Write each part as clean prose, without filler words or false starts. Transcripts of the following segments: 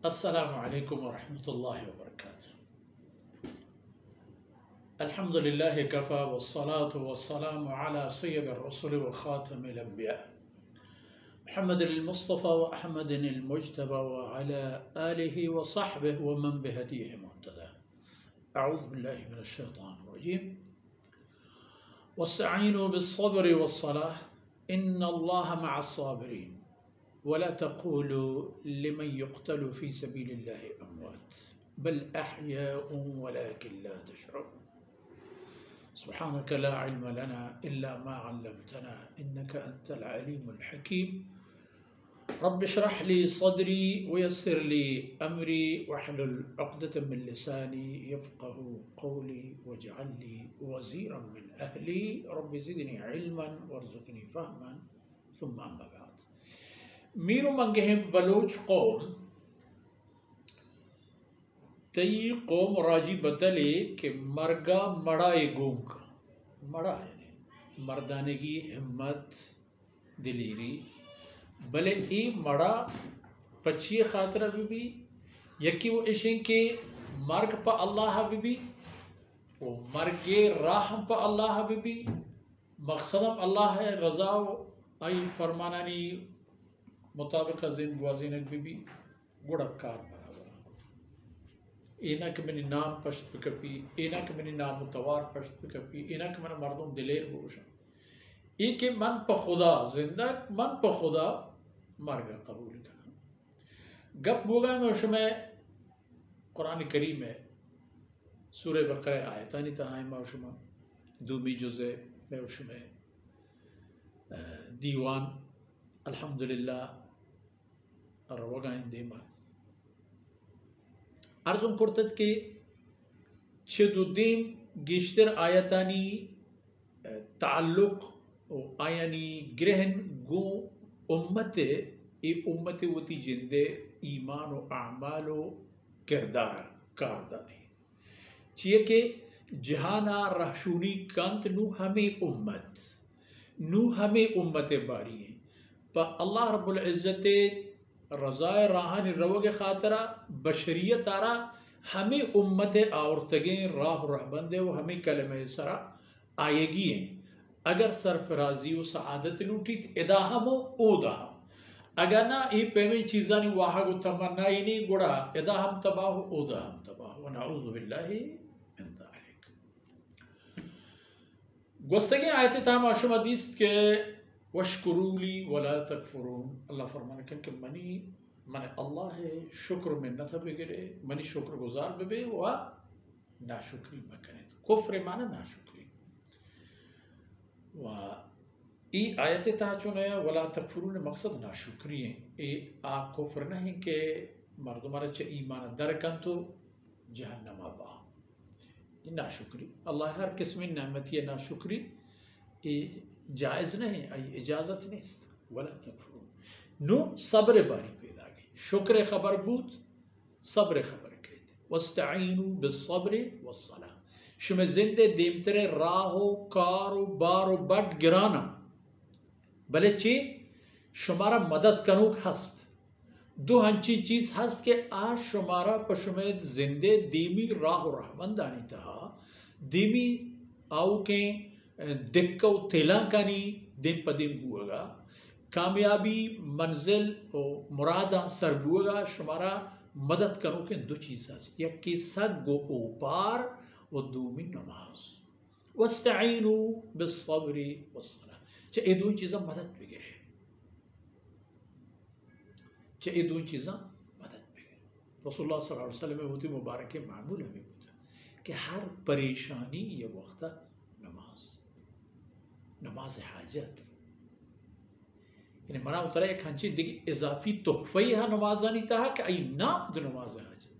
अस्सलामु अलैकुम वरहमतुल्लाहि वबरकातुहू। अल्हम्दुलिल्लाहि कफ़ा वस्सलातु वस्सलामु अला सय्यिदिर रसूल व ख़ातमिल अंबिया मुहम्मदिल मुस्तफ़ा व अहमदिल मुज्तबा व अला आलिहि व सहबिहि व मन बिहदीहि मुहतदा। अऊज़ु बिल्लाहि मिनश शैतानिर रजीम। वस्तईनु बिस्सब्रि वस्सलाह इन्नल्लाहा मअस साबिरीन वला तक़ूलू लिमन युक़्तलु फ़ी सबीलिल्लाहि अमवात बल अहयाउन वलाकिन ला तशऊरून। सुब्हानक ला इल्म लना इल्ला मा अल्लमतना इन्नका अंतल अलीमुल हकीम। रब्बि इश्रह ली सदरी वयस्सिर ली अमरी वहलुल उक़दतम मिन लिसानी यफ़क़हू क़ौली वजअल ली वज़ीरन मिन अहली रब्बि ज़िदनी इल्मन वरज़ुक़नी फ़हमन सुम्मा अम्मा बाद। मीरू मंगेहम बलोच कौम तई कौम राजी बतले के मरगा मड़ा ए गूंग मड़ा यानी मर्दाने की हिम्मत दिलीरी भले ई मड़ा पच्ची खातरा भी यकी वो इशें के मर्ग पा अल्लाह भी वो मर्गे राह पा अल्लाह भी मकसदम अल्लाह है रजा आई फरमानानी मुताबिक जिन वाजिनक भी गुड़कार बराबर एना के मैंने नाम पश्त कपी एना के मैंने नाम मुतवार पश्त कपी एना के मैंने मर्दों दिलेर बोशा ए के मन पर खुदा जिंदा मन पर खुदा मर्गा कबूल करना गप बोगा में उसमें कुरान करीम में सूरह बकरा आयतानी तहाई में उसमें दूमी जुज़े में उसमें दीवान अल्हम्दुलिल्लाह रवगाइन देमा अर्जुन कुर्तत के छेदुद्दीन गिश्तर आयतानी ताल्लुक आयानी ग्रहण गो उम्मते ए उम्मते वती जिंदे ईमान व आमाल व किरदार कारदानी चिए के जहाना रहशूनी कंत नू हमें उम्मत बारी है पर अल्लाह रब्बुल इज़्ज़त रज़ाए राहन रवोगे खातरा बशरियत आरा हमें उम्मत औरतगे राह रहबंदे वो हमें कलमे सरा आएगी हैं अगर सरफराजी व सआदत लूटी इदा हम ओदा अगर ना ये पेमे चीज़ा नहीं वाह गो तमन्ना ही नहीं गुड़ा इदा हम तबाह ओदा हम तबाह व नऊज़ु बिल्लाहि मिन ज़ालिक। गुस्तगे आयते ताम आशुम हदीस के वशकुरूली वला तकफुरून अल्लाह फरमान के मनी मन अल्लाह है शुक्र में न था बिगड़े मनी शुक्र गुजार बे व नाशुक्री मकने कुफ्र माना नाशुक्री व ई आयत ताचुने वला तकफुरून मकसद नाशुक्री है ए आ कुफ्र नहीं के मर्द मारे च ईमान दरकन तो जहन्नम बा नाशुक्री अल्लाह हर किस्म नेमत ये नाशुक्री ए जायज़ नहीं आई इजाज़त नहीं वला तकफुरून नो सब्र बारी पैदा गई शुक्र खबर बूत सब्र खबर कहते वस्तईनु बिस्सब्र वस्सलाह शुमे जिंदे देमतरे राहो कारो बारो बट गिराना भले ची शुमारा मदद कनुक हस्त दो हंची चीज हस्त के आज शुमारा पशुमेद जिंदे दीमी राहो रहमंदानी तहा दीमी आओ के दिक्कत तेलंगानी दिन पदिन बुआगा कामयाबी मंजिल और मुरादा सर बुआगा शुमारा मदद करो के दो चीज़ या कि सग गो ओपार व दूमी नमाज वस्तईनु बिस्सब्रि वस्सलाह चे ये दो चीज़ें मदद बिगड़े चे ये दो चीज़ें मदद बिगड़े रसूलुल्लाह सल्लल्लाहु अलैहि वसल्लम में होती मुबारक मामूल हमें होता कि हर परेशानी ये वक्त नमाज हाजत यानी मना उतरा एक हंची दिगी इजाफी तोहफई हा नमाज़ानी तहा कि आई नाम दो नमाज हाजत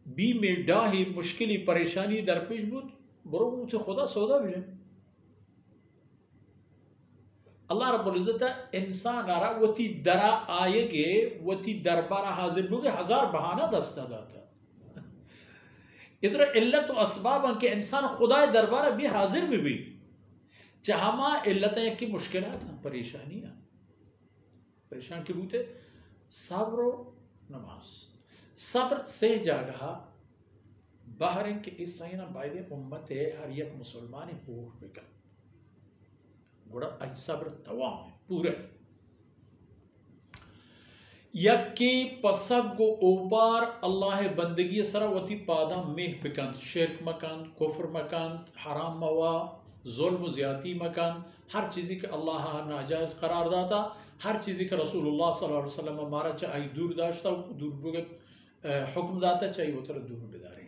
बी में डाही मुश्किली परेशानी दरपेश बुद बरो मुझे खुदा सौदा भी अल्लाह रब्बुल इज़्ज़त इंसान आरा वती दरा आएगे वती दरबारा हाजिर बुगे हजार बहाना दस्ता दाता इधर इल्लत व असबाब के इंसान खुदा दरबार भी हाजिर में भी चाहमा इल्लतें की मुश्किलात परेशानियाँ परेशान के बूते सब्र नमाज सब्र से जगह बाहर के इस सहीना बायदे उम्मत है हर एक मुसलमान हो बेका गुड़ा आई सब्र तवाम है पूरे यक्की पसब गो ऊपर अल्लाह बंदगी सरावती पादा मेह बिकंत शिरक मकान कुफ्र मकान हराम मवा जुल्म ज्यादती मकान हर चीज़ के अल्लाह नाजायज़ करार दाता हर चीज़ के रसूलुल्लाह सल्लल्लाहु अलैहि वसल्लम हमारा चाहे दूर दाश्ता दूर बुगत हुक्म दाता चाहिए वो तरह दूर बेदारे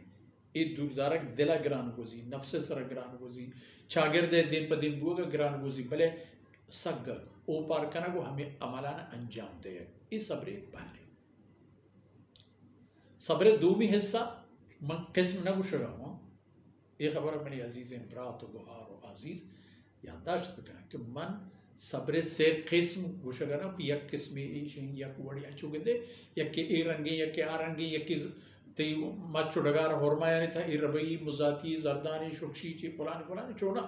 ये दूर दारक दिला ग्रान गोजी नफ्से सर ग्रान गोजी शागिर्द दिन पर दिन बुगा ग्रान गोजी भले सग ओ पार करना को हमें अमलाना अंजाम दे इस सब्र बाहर सब्र दूमी हिस्सा मन किस्म न गुशरा हूँ ये खबर मेरी अजीज़ इम्रात गुहार और अजीज़ यादाश्त करना कि मन सब्र से किस्म गुशरा ना कि यक किस्म यक वड़ी चुके दे यक के ए रंगे यक के आ रंगे यक के ते मत चुड़गार होरमा यानी था ए रबई मुजाती जरदानी शुक्षी ची फलानी फलानी चोना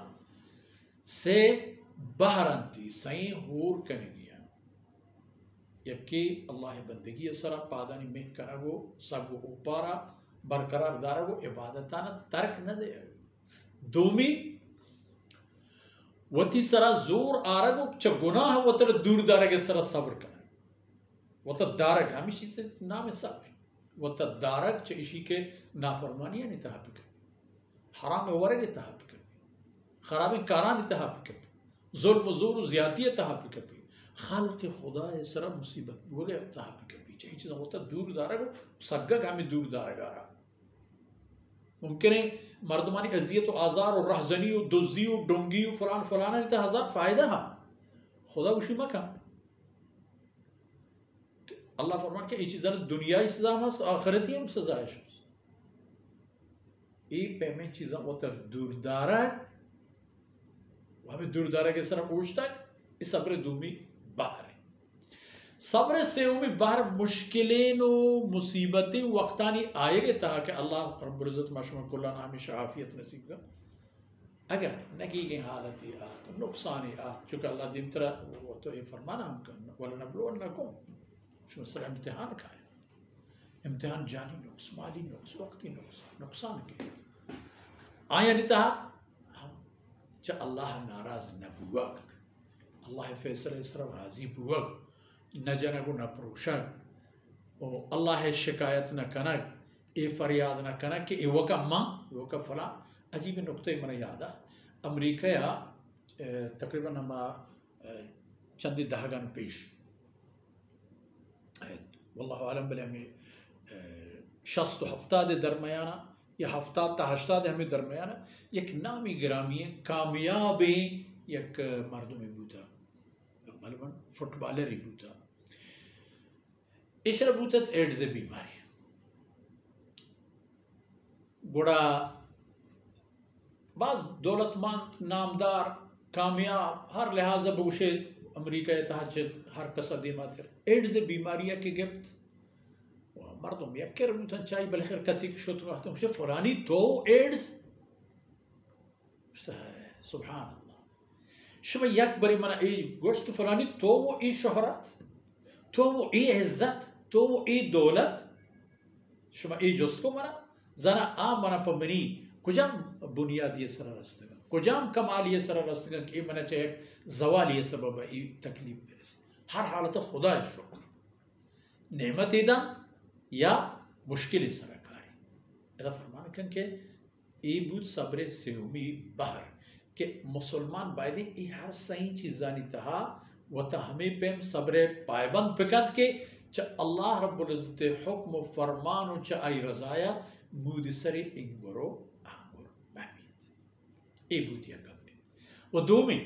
से बहरंती सही होर करने दिया यकी अल्लाह बंदगी सरा पादानी में करगो सब ऊपरा बरकरार दारगो इबादताना तर्क न दे दोमी वती सरा जोर आरगो च गुनाह वतर दूर दारगे सरा सब्र कर वत दारग हमेशा से नाम सब्र वत दारग च इशी के नाफरमानियां नि तहब कर हराम वरगे तहब कर खराबे कारान तहब कर जुल्म ज़ुर ज़्यादती तहब कर खाल के खुदा सरा मुसीबत वो गया तहब कर पीछे ये चीज़ होता दूर दारग सग्गा हमें दूर दारगारा मुमकिन है मर्दमानी अजियत और आज़ार और रहजनी और दुज़ी और डोंगी और फलान फलाना नहीं हजार फ़ायदा है खुदा उसी मका अल्लाह फरमान के ये चीज़ दुनिया सजा मस आखिरत ही हम सजा है ये पेमेंट चीज़ें होता दूर दारग हमें दूर दारग के सरा पूछता है इस सब्र दूमी बाहर सब्र से उम्मीद बाहर मुश्किलें नो मुसीबतें वक्तानी आएगे ताकि अल्लाह रब्बुल इज़्ज़त माशूम कुल्ला हमेशा आफियत नसीब कर अगर नकी की हालत ही आ तो नुकसान ही आ चूँकि अल्लाह दिन तरह वो तो ये फरमाना हम करना वाला नबलुवन्नकुम शो सर इम्तिहान का है इम्तिहान जानी नुक्स माली नुक्स वक्ती नुकसान के आया नहीं था हम च अल्लाह नाराज न हुआ अल्लाह फैसले सरफ राजी हुआ न जनक न प्रोशन और अल्लाह शिकायत न कनक ए फरियाद न कनक कि वका माँ वका फला अजीब नुक्ते मन याद आ अमरीका या तकरीबन हम चंदी दहगन पेश वल्लाहु आलम बले हमें शस्त हफ्ता दे दरमियाना या हफ्ता ता हफ्ता दे हमें दरमियाना एक नामी ग्रामी कामयाब एक मर्दों में बूता मालूम फुटबॉलर ही बूता इशरा बूतत एड्स बीमारी गोड़ा बाज दौलतमंद नामदार कामयाब हर लिहाजा बगुशे अमरीका तहत हर कसा दिमाग एड्स बीमारियां के गिफ्ट मर्दों यक्कर बूतन चाय बलखैर कसी की शुत रहते हैं फलानी तो एड्स सुभान अल्लाह शुभ यक बरी मना ए गोश्त फलानी तो वो ई शोहरत तो वो ई इज्जत तो वो ई दौलत शुभ ई जोस्त को मना जना आ मना पमनी कुजाम बुनियादी सर रस्तगन कुजाम कमाली सर रस्तगन कि मना चाहे जवाली सबब ई तकलीफ हर हालत खुदा शुक्र नेमत इदम या मुश्किल सरकारी ऐसा फरमान कन के ई बुद सब्र से उम्मीद बाहर के मुसलमान बायदे ई हर सही चीज़ानी तहा वता हमें पेम सब्र पायबंद फिकत के च अल्लाह रब्बुल इज़्ज़त हुक्म फरमान च आई रज़ाया मूद सरे इंगरो आमर महमीद ए बुदिया गम्बे व दोमी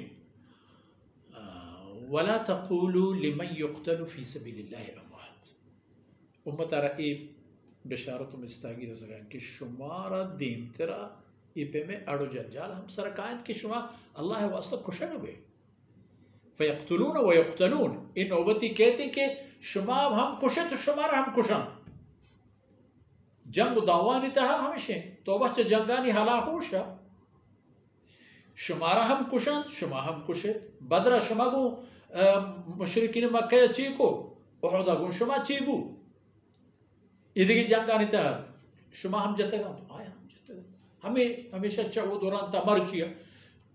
वला तक़ूलू लिमन युक़तलु फ़ी सबीलिल्लाहि अमवात उम्मत आरा ए बशारत मुस्तागी रज़ान के शुमारा दिन तेरा इपे में अड़ो जंजाल हम सरकायत के शुमा अल्लाह वास्ता कुशन हुए फ़यक़्तुलून व युक़्तलून इन नौबती कहते कि शुमा हम कुशे तो शुमारा हम कुशन जंग दावानी तहा हमेशे तोबा च जंगानी हलाहूशा शुमारा हम कुशन शुमा हम कुशे बदरा शुमा को मुशरिकीन मक्का चीको उहद गुन शुमा चीबू इधर जंगा नहीं था शुमा हम जतगा तो आया हम जतगा हमें हमेशा चो दौरान तमर किया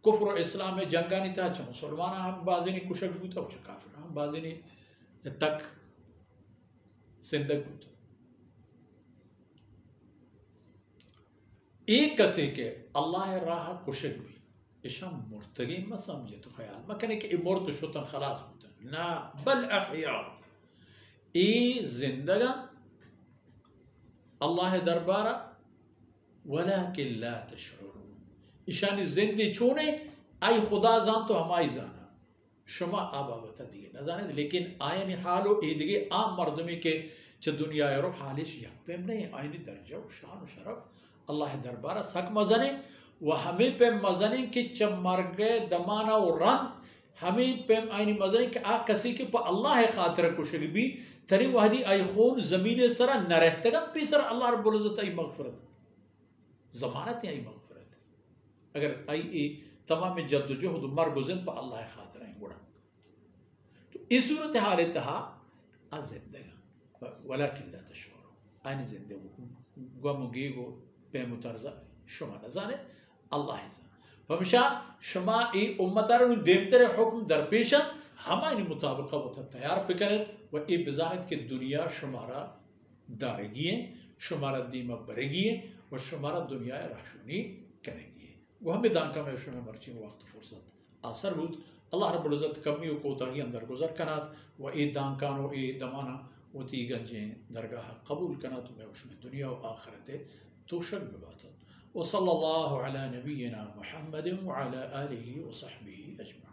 कुफ्र इस्लाम में जंगा नहीं था अच्छा मुसलमान हम बाजी नहीं कुशक भी था काफिर हम बाजी नहीं तक सिंदक भी एक कसे के अल्लाह राह कुशक भी इशम मुर्तगी में समझे तो ख्याल में कहने कि मुर्त शुतन खलास होता ना बल अहिया ए जिंदगा अल्लाह दरबारा वलाकिन ला तशउरून ईशानी जिंदगी छोने आई खुदा जान तो हमारी जाना शुमा आबा बता दिए न जाने लेकिन आयन हालो ईदगे आम मर्दमी के च दुनिया रो हालिश यम नहीं आयनी दर्जा शान शरफ अल्लाह दरबारा सक मजने व हमें पे मजने कि च मर्ग दमाना और रन हमें पे आयनी मजने कि आ कसी के पर अल्लाह खातिर कुशल भी तरी वहदी आई खून जमीन सरा न रहतेगा पीसर अल्लाह रब्बुल इज्जत आई मगफरत जमानत आई मगफरत अगर आई तमाम जद्दोजहद मर गुजन पर अल्लाह खातिर आई गुड़ा तो इस सूरत हाल तहा आ जिंदगा वलाकिन ला तशउरून आनी जिंदगी गमगीगो पे मुतरजा शुमा न जाने अल्लाह जाने फमशा शुमा ई उम्मतार देमतर हुक्म दरपेशा हमारे मुताबिक वो तैयार पे करे व ए बिजानत के दुनिया शुमारा दारेगी शुमारा दीमा बरेगी व शुमारा दुनिया राशुनी करेगी वह हमें दान का में मर्ची वक्त फुर्सत आसर बुद अल्लाह रब्बुल इज्जत कमी कोता ही अंदर गुजर कनात व ए दान कानो ए दमाना वो ती गंजे दरगाह कबूल कनात में उसमें दुनिया व आखिरत तोशक बबात व सल्लल्लाहु अला नबीना मुहम्मद व अला आलिहि व सहबिहि अजमईन।